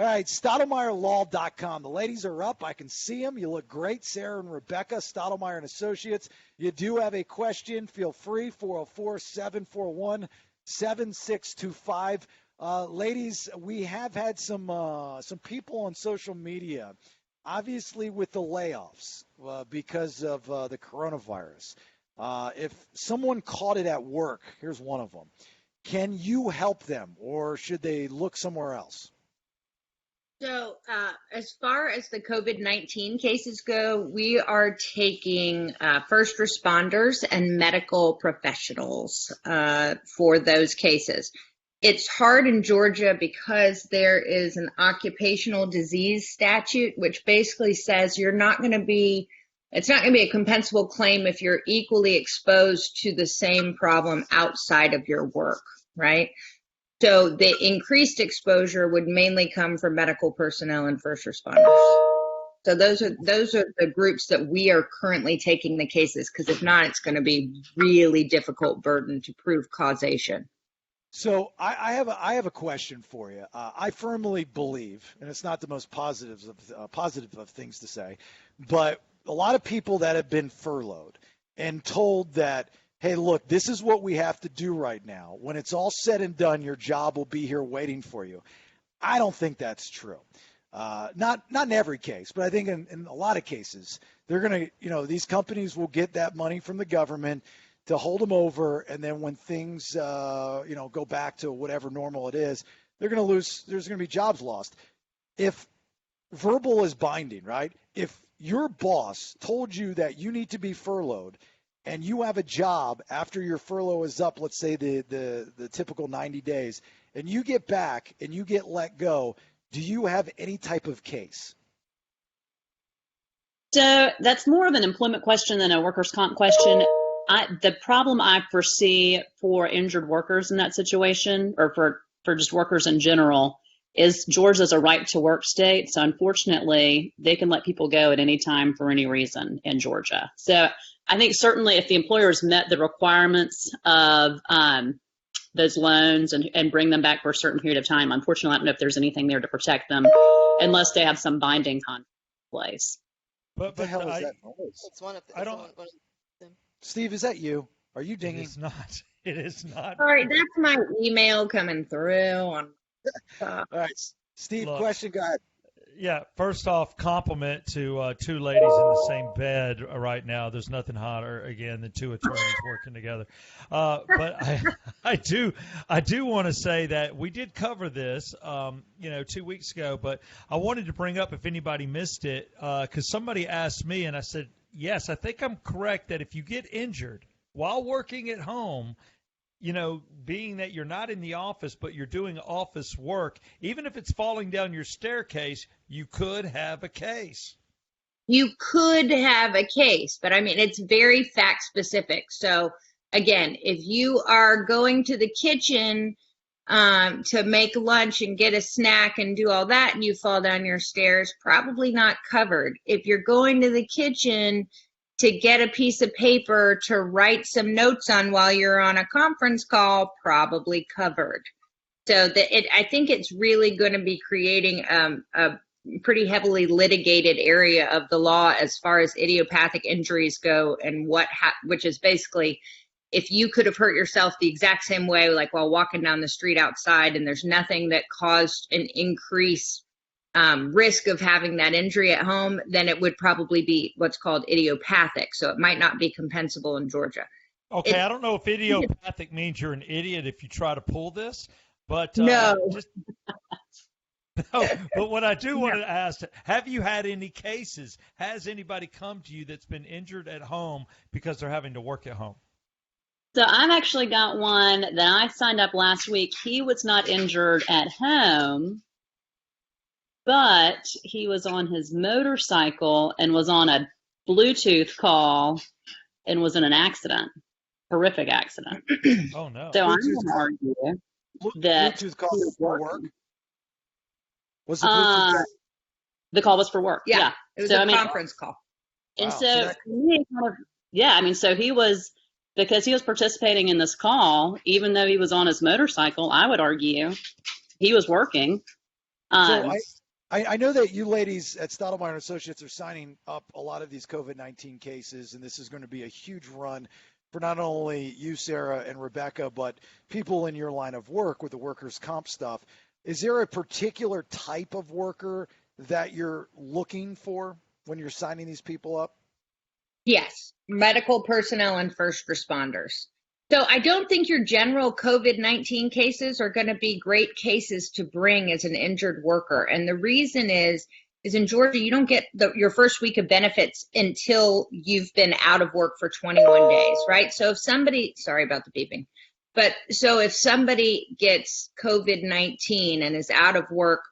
All right, StottlemyerLaw.com. The ladies are up. I can see them. You look great, Sarah and Rebecca, Stottlemyer and Associates. You do have a question, feel free, 404-741-7625. Ladies, we have had some people on social media, obviously with the layoffs because of the coronavirus. If someone caught it at work, here's one of them. Can you help them, or should they look somewhere else? So as far as the COVID-19 cases go, we are taking first responders and medical professionals for those cases. It's hard in Georgia because there is an occupational disease statute, which basically says it's not going to be a compensable claim if you're equally exposed to the same problem outside of your work, right? So the increased exposure would mainly come from medical personnel and first responders. So those are the groups that we are currently taking the cases, because if not, it's going to be really difficult burden to prove causation. So I have a question for you. I firmly believe, and it's not the most positive of things to say, but a lot of people that have been furloughed and told that, hey, look, this is what we have to do right now. When it's all said and done, your job will be here waiting for you. I don't think that's true. Not in every case, but I think in a lot of cases, they're going to, these companies will get that money from the government to hold them over. And then when things, go back to whatever normal it is, there's going to be jobs lost. If verbal is binding, right? If your boss told you that you need to be furloughed, and you have a job after your furlough is up, let's say the typical 90 days, and you get back and you get let go, do you have any type of case? So that's more of an employment question than a workers' comp question. The problem I foresee for injured workers in that situation, or for just workers in general, is Georgia's a right-to-work state. So unfortunately, they can let people go at any time for any reason in Georgia. So I think certainly if the employers met the requirements of those loans and bring them back for a certain period of time, unfortunately, I don't know if there's anything there to protect them unless they have some binding contract in place. What the hell is that noise? It's one of the, I don't. Steve, is that you? Are you dinging? It's not. It is not. Sorry, that's my email coming through. All right, Steve, Look, question, go ahead. Yeah, first off, compliment to two ladies in the same bed right now. There's nothing hotter, again, than two attorneys working together. But I do want to say that we did cover this, 2 weeks ago. But I wanted to bring up, if anybody missed it, because somebody asked me, and I said, yes, I think I'm correct that if you get injured while working at home, being that you're not in the office, but you're doing office work, even if it's falling down your staircase, you could have a case. You could have a case, but I mean, it's very fact specific. So again, if you are going to the kitchen to make lunch and get a snack and do all that, and you fall down your stairs, probably not covered. If you're going to the kitchen to get a piece of paper to write some notes on while you're on a conference call, probably covered. So I think it's really going to be creating a pretty heavily litigated area of the law as far as idiopathic injuries go, and which is basically if you could have hurt yourself the exact same way, like while walking down the street outside, and there's nothing that caused an increase risk of having that injury at home, then it would probably be what's called idiopathic. So it might not be compensable in Georgia. Okay, I don't know if idiopathic means you're an idiot if you try to pull this, but no. No, but what I do want to ask, have you had any cases? Has anybody come to you that's been injured at home because they're having to work at home? So I've actually got one that I signed up last week. He was not injured at home, but he was on his motorcycle and was on a Bluetooth call and was in an accident, horrific accident. Oh, no. So I'm going to argue that Bluetooth call for work? Was the Bluetooth the call was for work. Yeah. It was a conference call. And Wow. so he was, because he was participating in this call, even though he was on his motorcycle, I would argue he was working. So Um, I know that you ladies at Stottlemyer and Associates are signing up a lot of these COVID-19 cases, and this is going to be a huge run for not only you, Sarah, and Rebecca, but people in your line of work with the workers' comp stuff. Is there a particular type of worker that you're looking for when you're signing these people up? Yes, medical personnel and first responders. So I don't think your general COVID-19 cases are going to be great cases to bring as an injured worker. And the reason is in Georgia, you don't get your first week of benefits until you've been out of work for 21 days, right? So if somebody, sorry about the beeping, but so if somebody gets COVID-19 and is out of work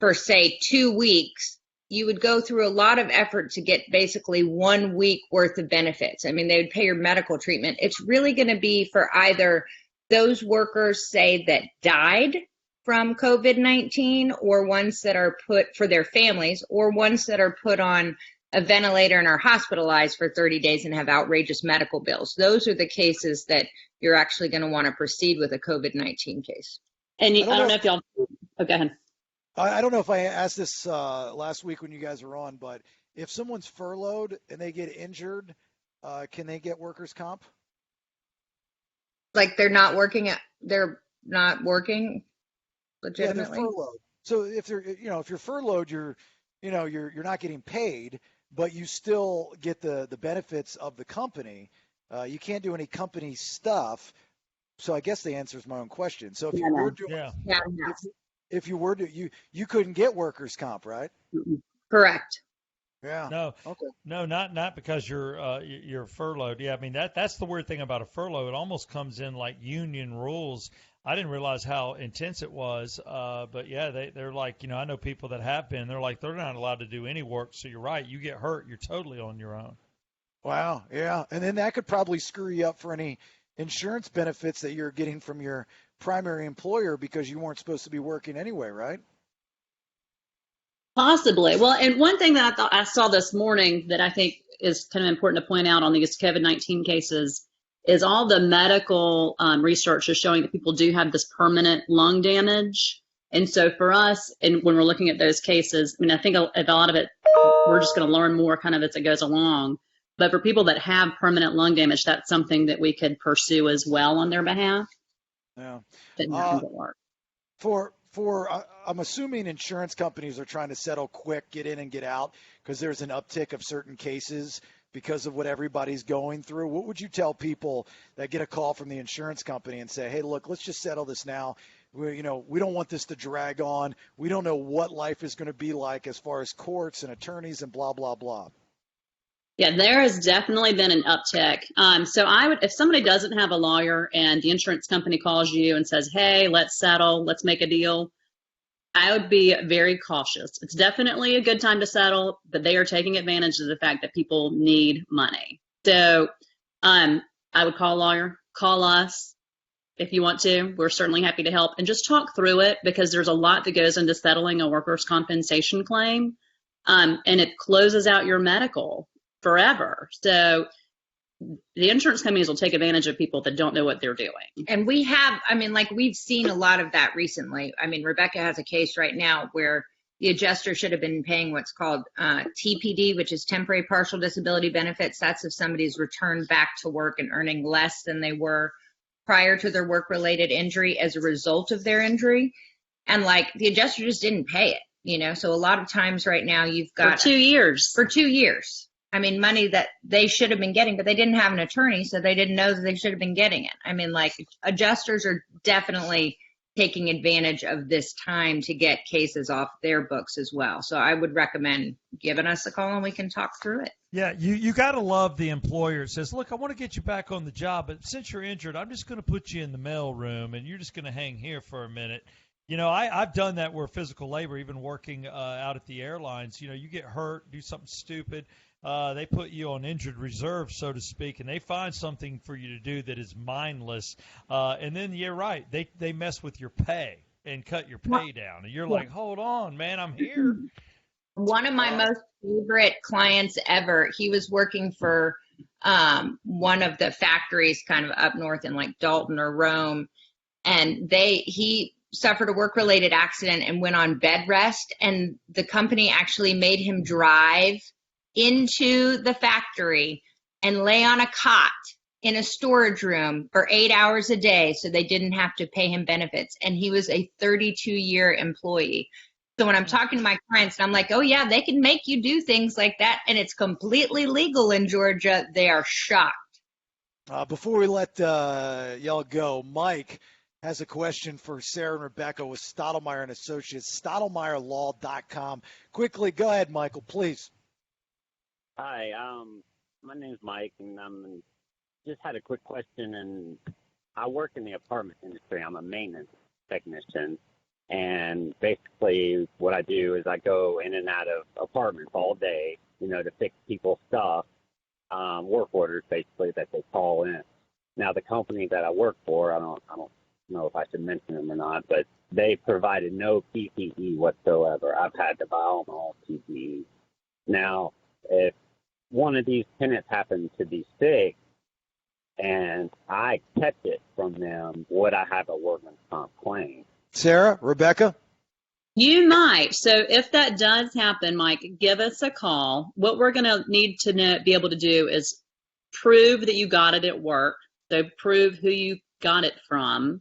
for say 2 weeks, you would go through a lot of effort to get basically 1 week worth of benefits. I mean, they would pay your medical treatment. It's really going to be for either those workers, say, that died from COVID-19, or ones that are put for their families, or ones that are put on a ventilator and are hospitalized for 30 days and have outrageous medical bills. Those are the cases that you're actually going to want to proceed with a COVID-19 case. and I don't know if y'all, oh, go ahead. I don't know if I asked this last week when you guys were on, but if someone's furloughed and they get injured, can they get workers' comp? Like they're not working Yeah, they're legitimately? furloughed. So if you're furloughed, you're not getting paid, but you still get the benefits of the company. You can't do any company stuff. So I guess the answer is my own question. So if you were doing, Yeah. Yeah, if you were to, you couldn't get workers' comp, right? correct. Yeah. No, Okay. no, not because you're furloughed. Yeah, I mean that's the weird thing about a furlough. It almost comes in like union rules. I didn't realize how intense it was. But yeah, they're like, I know people that have been. They're like they're not allowed to do any work. So you're right. You get hurt, you're totally on your own. Wow. Yeah. And then that could probably screw you up for any insurance benefits that you're getting from your primary employer because you weren't supposed to be working anyway, right? Possibly. Well, and one thing that I thought I saw this morning that I think is kind of important to point out on these COVID-19 cases is all the medical research is showing that people do have this permanent lung damage. And so for us, and when we're looking at those cases, I mean, I think a lot of it, we're just going to learn more kind of as it goes along. But for people that have permanent lung damage, that's something that we could pursue as well on their behalf. Yeah. That happens at work. I'm assuming insurance companies are trying to settle quick, get in and get out, because there's an uptick of certain cases because of what everybody's going through. What would you tell people that get a call from the insurance company and say, hey, look, let's just settle this now. We don't want this to drag on. We don't know what life is going to be like as far as courts and attorneys and blah, blah, blah. Yeah, there has definitely been an uptick. So I would, if somebody doesn't have a lawyer and the insurance company calls you and says, hey, let's settle, let's make a deal, I would be very cautious. It's definitely a good time to settle, but they are taking advantage of the fact that people need money. So I would call a lawyer, call us if you want to. We're certainly happy to help, and just talk through it, because there's a lot that goes into settling a workers' compensation claim, and it closes out your medical forever. So the insurance companies will take advantage of people that don't know what they're doing. And we've seen a lot of that recently. I mean, Rebecca has a case right now where the adjuster should have been paying what's called TPD, which is temporary partial disability benefits. That's if somebody's returned back to work and earning less than they were prior to their work-related injury as a result of their injury. And the adjuster just didn't pay it, so a lot of times right now you've got For 2 years. For 2 years. I mean, money that they should have been getting, but they didn't have an attorney, so they didn't know that they should have been getting it. I mean, adjusters are definitely taking advantage of this time to get cases off their books as well. So I would recommend giving us a call and we can talk through it. Yeah, you got to love the employer. It says, look, I want to get you back on the job, but since you're injured, I'm just going to put you in the mail room, and you're just going to hang here for a minute. I've done that where physical labor, even working out at the airlines, you get hurt, do something stupid. They put you on injured reserve, so to speak, and they find something for you to do that is mindless. And then, you're right, they mess with your pay and cut your pay down. And you're like, hold on, man, I'm here. One of my most favorite clients ever, he was working for one of the factories kind of up north in Dalton or Rome. And he suffered a work-related accident and went on bed rest, and the company actually made him drive into the factory and lay on a cot in a storage room for 8 hours a day so they didn't have to pay him benefits. And he was a 32-year employee. So when I'm talking to my clients and I'm like, oh yeah, they can make you do things like that and it's completely legal in Georgia, they are shocked. Before we let y'all go, Mike has a question for Sarah and Rebecca with Stottlemyer and Associates, StottlemyerLaw.com. Quickly, go ahead, Michael, please. Hi, my name's Mike, and I'm just had a quick question. And I work in the apartment industry. I'm a maintenance technician, and basically what I do is I go in and out of apartments all day, to fix people's stuff, work orders basically that they call in. Now, the company that I work for, I don't know if I should mention them or not, but they provided no PPE whatsoever. I've had to buy all my own PPE. Now, if one of these tenants happened to be sick and I kept it from them, would I have a workman's comp claim? Sarah, Rebecca? You might. So if that does happen, Mike, give us a call. What we're going to need to be able to do is prove that you got it at work. So prove who you got it from.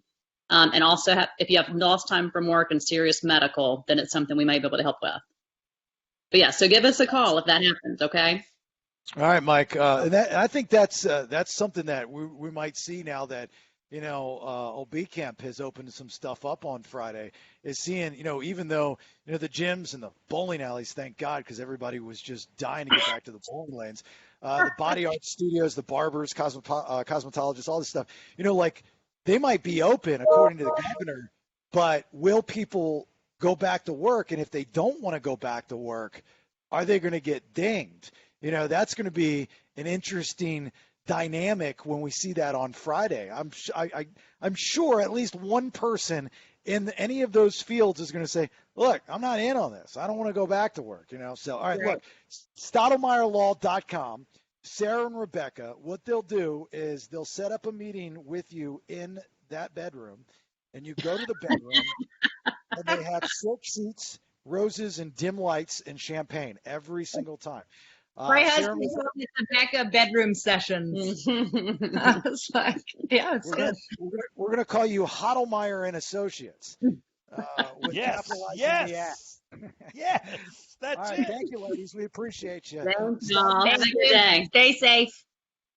And also, if you have lost time from work and serious medical, then it's something we may be able to help with. But yeah, so give us a call if that happens, okay? All right, Mike. I think that's something that we might see now that OB Camp has opened some stuff up on Friday. Is seeing even though the gyms and the bowling alleys, thank God, because everybody was just dying to get back to the bowling lanes. The body art studios, the barbers, cosmetologists, all this stuff. Like they might be open according to the governor, but will people go back to work? And if they don't want to go back to work, are they going to get dinged? That's going to be an interesting dynamic when we see that on Friday. I'm sure at least one person in any of those fields is going to say, look, I'm not in on this. I don't want to go back to work, So, all right, look, StottlemyerLaw.com, Sarah and Rebecca, what they'll do is they'll set up a meeting with you in that bedroom, and you go to the bedroom, and they have silk sheets, roses, and dim lights and champagne every single time. My husband told me it's Rebecca bedroom sessions. I was like, yeah, it's good. We're going to call you Stottlemyer and Associates. Yes. Yes. That's all right, it. thank you, ladies. We appreciate you. Have a good day. Stay safe.